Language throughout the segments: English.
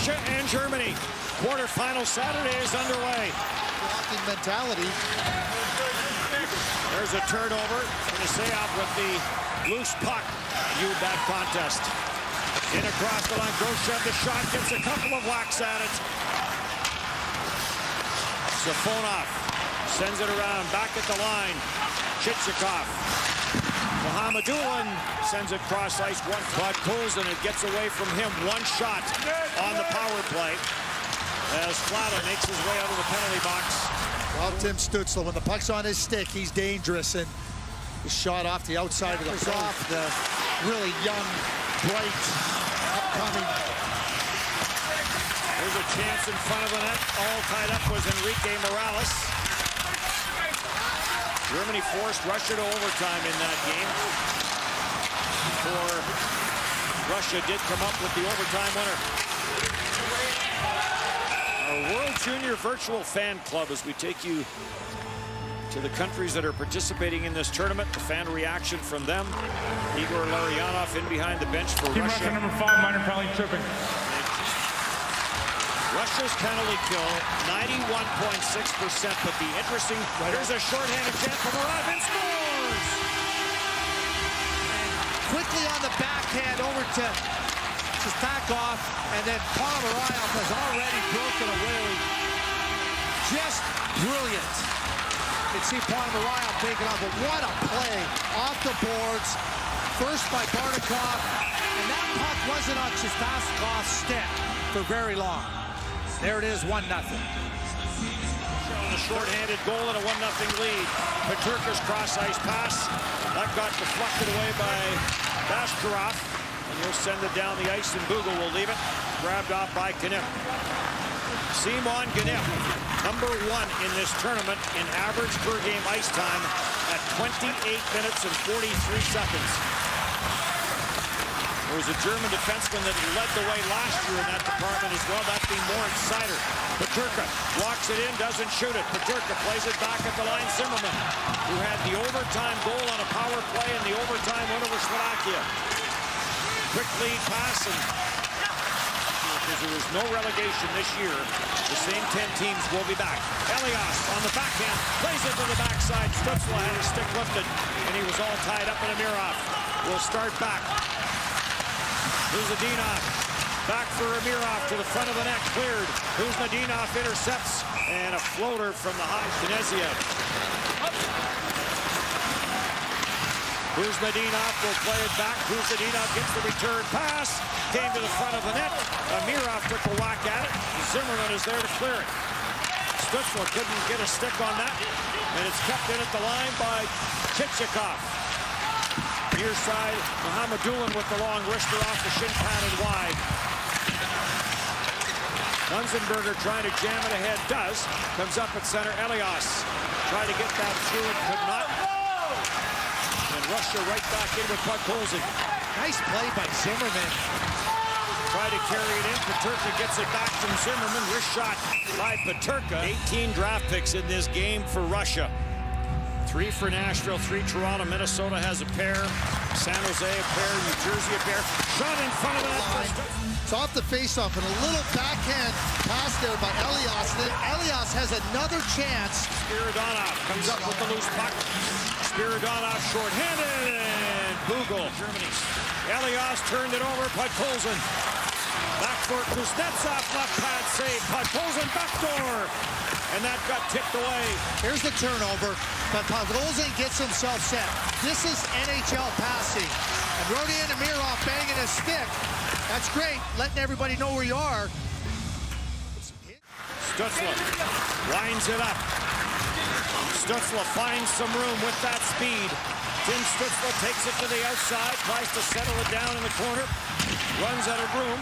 Russia and Germany. Quarterfinal Saturday is underway. Blocking mentality. There's a turnover. Nisseyev with the loose puck. Viewed that contest. In across the line. Grosjean, the shot, gets a couple of whacks at it. Safonov sends it around. Back at the line. Chichikov. Mohamedoulan sends it cross ice. One puck pulls and it gets away from him. One shot on the power play as Flata makes his way out of the penalty box. Well, Tim Stützle, when the puck's on his stick, he's dangerous, and the shot off the outside of the off the really young, bright, upcoming. There's a chance in front of the net. All tied up was Enrique Morales. Germany forced Russia to overtime in that game. Before Russia did come up with the overtime winner. Our World Junior Virtual Fan Club, as we take you to the countries that are participating in this tournament. The fan reaction from them. Igor Larionov in behind the bench for Team Russia. Russia number 5, minor penalty tripping. Russia's penalty kill, 91.6%, but the interesting, here's a shorthanded chance from Murat and scores! Quickly on the backhand over to Stakov, and then Ponomarev has already broken away. Just brilliant. You can see Ponomarev taking on, but what a play off the boards. First by Barnikov, and that puck wasn't on Stakov's stick for very long. There it is, 1-0. A shorthanded goal and a 1-0 lead. Peterka's cross-ice pass. That got deflected away by Bashkarov. And he'll send it down the ice, and Bugel will leave it. Grabbed off by Gnip. Simon Gnip, number 1 in this tournament in average per-game ice time at 28 minutes and 43 seconds. There was a German defenseman that led the way last year in that department as well, that being Moritz Seider. Peterka walks it in, doesn't shoot it. Peterka plays it back at the line. Zimmerman, who had the overtime goal on a power play and the overtime win over Slovakia. Quick lead pass, and because there was no relegation this year, the same 10 teams will be back. Elias on the backhand, plays it to the backside. Stützle had his stick lifted, and he was all tied up in Amirov. We'll start back. Kuznetsov back for Amirov to the front of the net, cleared. Kuznetsov intercepts, and a floater from the high. Kneziev. Kuznetsov will play it back. Kuznetsov gets the return pass. Came to the front of the net. Amirov took a whack at it. Zimmerman is there to clear it. Stützle couldn't get a stick on that, and it's kept in at the line by Chichikov. Near side, Mohamedoulan with the long wrister off the shin pad and wide. Munzenberger trying to jam it ahead, does. Comes up at center, Elias. Tried to get that through and could not. And Russia right back in with puck closing. Nice play by Zimmerman. Tried to carry it in. Peterka gets it back from Zimmerman. Wrist shot by Peterka. 18 draft picks in this game for Russia. 3 for Nashville, 3 Toronto. Minnesota has a pair. San Jose a pair. New Jersey a pair. Shot in front of the net. It's off the faceoff and a little backhand pass there by Elias. Then Elias has another chance. Spiridonov comes up with the loose puck. Spiridonov shorthanded, and Bugel, Germany. Elias turned it over. Podkolzin. Back for Kuznetsov. Left pad save. Podkolzin backdoor. And that got tipped away. Here's the turnover, but Podkolzin gets himself set. This is NHL passing. And Rodion Amirov banging his stick. That's great, letting everybody know where you are. Stützle winds it up. Stützle finds some room with that speed. Tim Stützle takes it to the outside, tries to settle it down in the corner, runs out of room.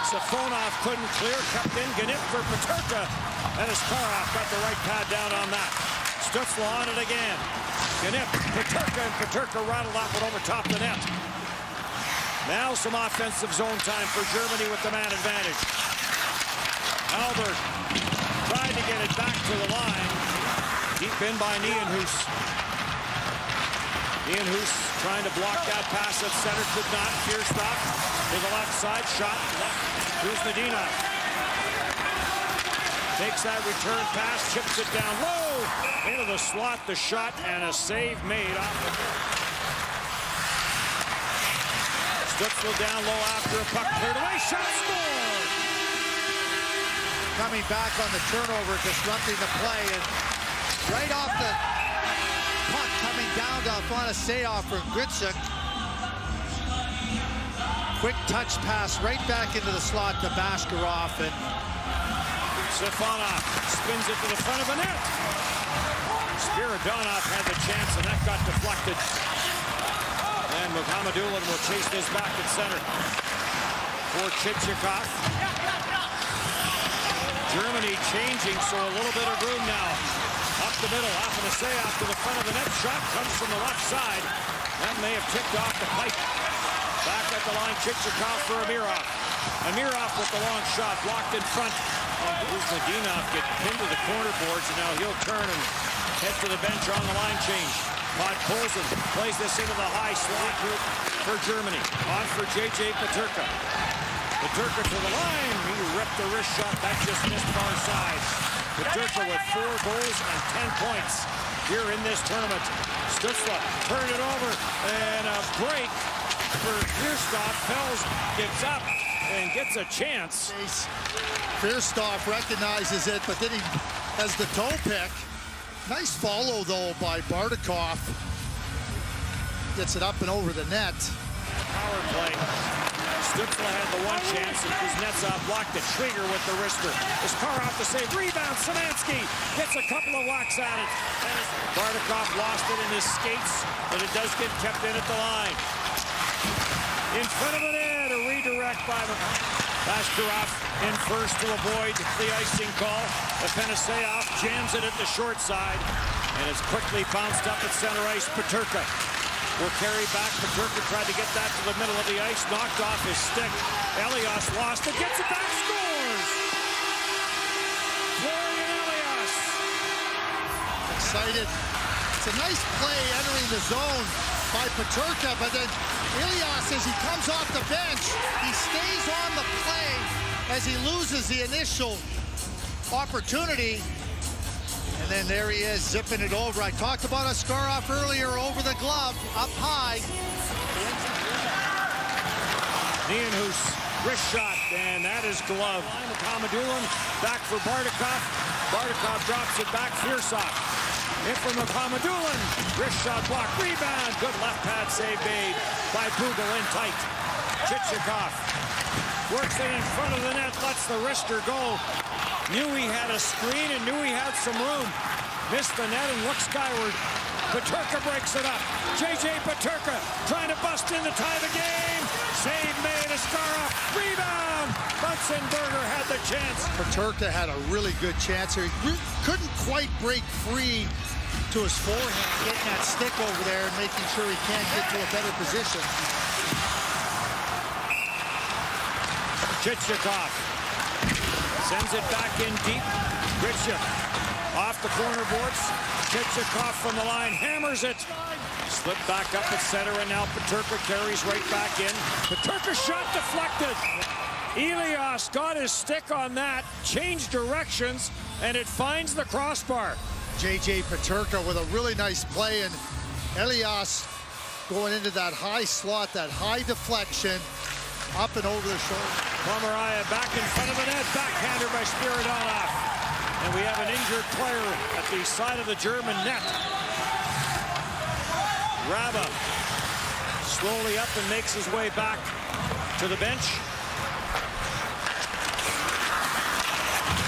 Safonov couldn't clear, kept in. Gnip for Peterka, and Askarov got the right pad down on that. Stützle on it again. Gnip, Peterka, and Peterka rattled off it over top the net. Now some offensive zone time for Germany with the man advantage. Albert tried to get it back to the line. Deep in by Nienhuis. Ian Hoos trying to block that pass at center, could not. Fierstoff to the left side, shot left. Here's Medina. Takes that return pass, chips it down low. Into the slot, the shot, and a save made off of it. Stützle down low after a puck cleared away. Shot scored! Coming back on the turnover, disrupting the play, and right off the puck coming down to Afanasyev from Gritsuk. Quick touch pass right back into the slot to Bashkarov, and Stefanov spins it to the front of the net. Spiridonov had the chance, and that got deflected. And Mukhamadullin will chase this back at center for Chichikov. Germany changing, so a little bit of room now. Up the middle, Afanasyev to the front of the net. Shot comes from the left side. That may have tipped off the pipe. Back at the line, Chichikov for Amirov. Amirov with the long shot, blocked in front. Here's Medinov, get pinned to the corner boards, and now he'll turn and head to the bench on the line change. Podkolzin plays this into the high slot group for Germany. On for J.J. Peterka. Peterka to the line. He ripped the wrist shot. That just missed far side. Peterka with 4 goals and 10 points here in this tournament. Stützle turned it over, and a break for Fierstoff. Fells gives up and gets a chance. Fierstoff recognizes it, but then he has the toe pick. Nice follow, though, by Bardakov. Gets it up and over the net. Power play. Stützle had the one chance, and Kuznetsov blocked the trigger with the wrister. Iskarov to save. Rebound. Szymanski gets a couple of whacks at it. Bardakov lost it in his skates, but it does get kept in at the line. In front of the net, a redirect by Bashkarov in first to avoid the icing call. Afanasyev jams it at the short side, and it's quickly bounced up at center ice. Peterka will carry back. Peterka tried to get that to the middle of the ice, knocked off his stick. Elias lost it, gets it back, scores! Florian Elias. Excited. It's a nice play entering the zone by Peterka, but then Elias, as he comes off the bench, he stays on the play as he loses the initial opportunity. And then there he is, zipping it over. I talked about Askarov earlier, over the glove, up high. Nienhuis, wrist shot, and that is glove. Mukhamadullin, back for Bardakov. Bardakov drops it back, Fierstoff. In for Mukhamadullin, wrist shot block, rebound. Good left pad save made by Bugel in tight. Chichikov works it in front of the net, lets the wrister go. Knew he had a screen and knew he had some room. Missed the net and looked skyward. Peterka breaks it up. J.J. Peterka trying to bust in to tie the game. Save made, Askarov. Rebound. Bunsenberger had the chance. Peterka had a really good chance here. He couldn't quite break free to his forehand, getting that stick over there and making sure he can't get to a better position. Chichikov sends it back in deep. Gritsuk off the corner boards. Chichikov from the line hammers it. Slipped back up at center, and now Peterka carries right back in. Peterka shot deflected. Elias got his stick on that, changed directions, and it finds the crossbar. J.J. Peterka with a really nice play, and Elias going into that high slot, that high deflection, up and over the shoulder. Pomeraya back in front of the net, backhander by Spiridonov. And we have an injured player at the side of the German net. Raba slowly up and makes his way back to the bench.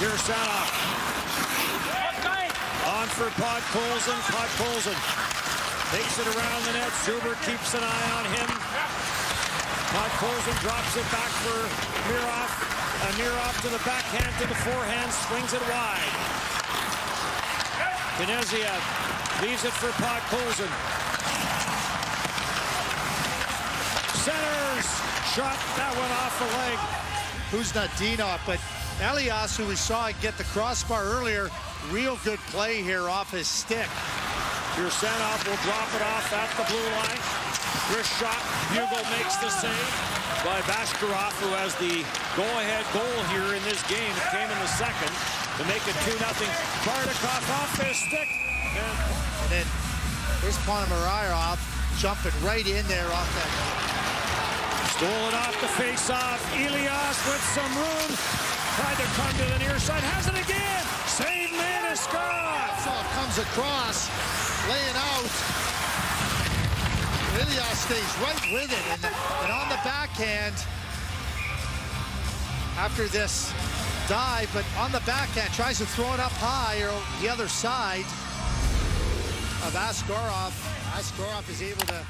Kirsanov on for Podkolzin. Podkolzin takes it around the net. Zuber keeps an eye on him. Podkolzin drops it back for Amirov. Amirov to the backhand, to the forehand, swings it wide. Kneziev leaves it for Podkolzin. Centers, shot, that went off the leg. Who's not Dinov, but Elias, who we saw get the crossbar earlier, real good play here off his stick. Ursanov will drop it off at the blue line. Wrist shot. Bugle makes the save by Bashkarov, who has the go-ahead goal here in this game. It came in the second to make it 2-0. Bardakov off his stick. And then here's Ponomarev jumping right in there off that. Stolen off the face-off. Elias with some room. Tried to come to the near side. Has it again. Save Landeskog. So it comes across, laying out. Elias stays right with it. And on the backhand, after this dive, but on the backhand, tries to throw it up high or the other side of Askarov. Askarov is able to